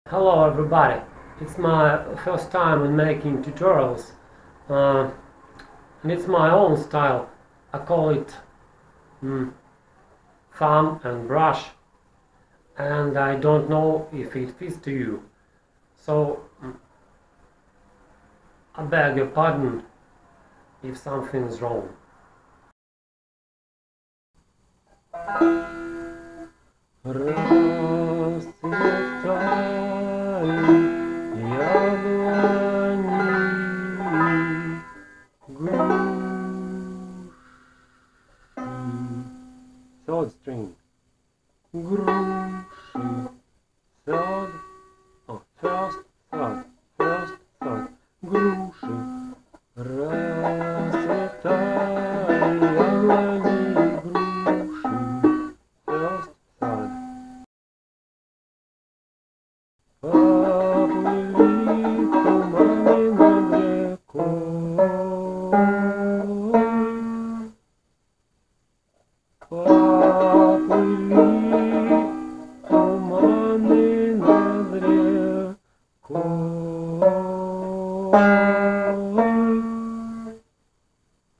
Hello everybody, it's my first time in making tutorials and it's my own style. I call it thumb and brush, and I don't know if it fits to you, so I beg your pardon if something is wrong. Third string. Груши. Third. Oh, first, third. First, third. Груши. Расцветали яблони груши. First, third. Поплыли туманы над рекой. Поплыли туманы над рекой.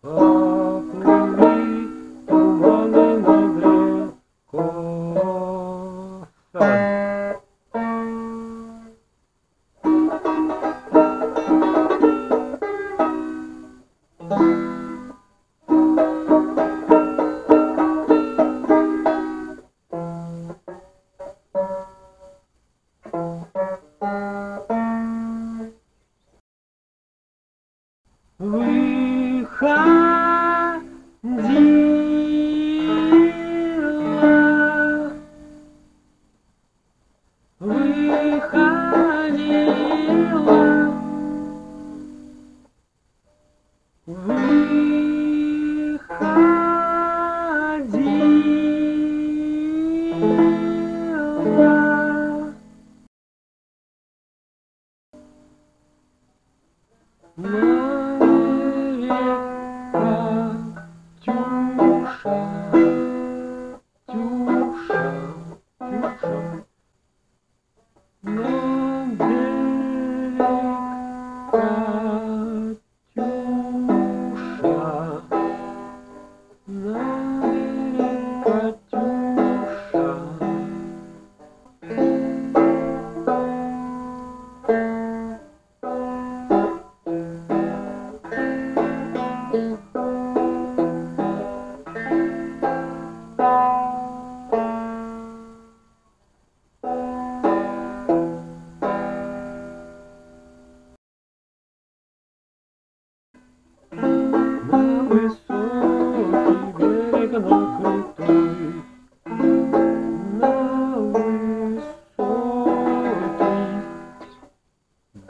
Поплыли туманы над рекой.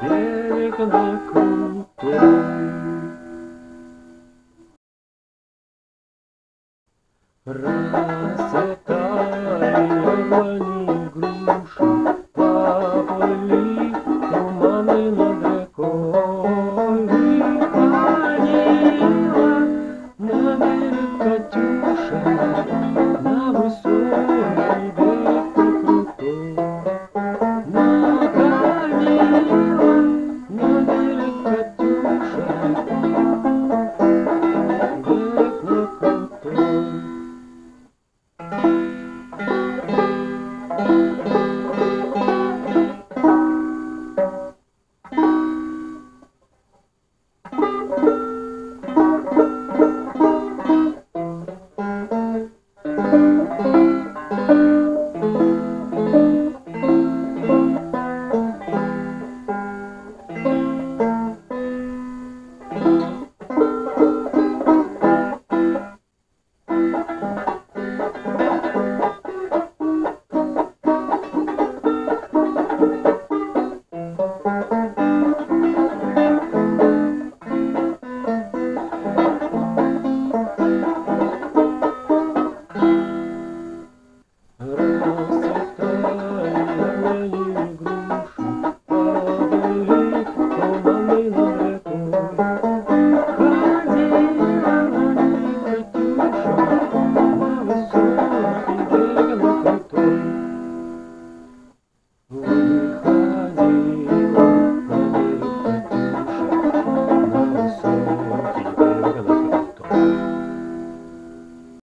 Берег на крутой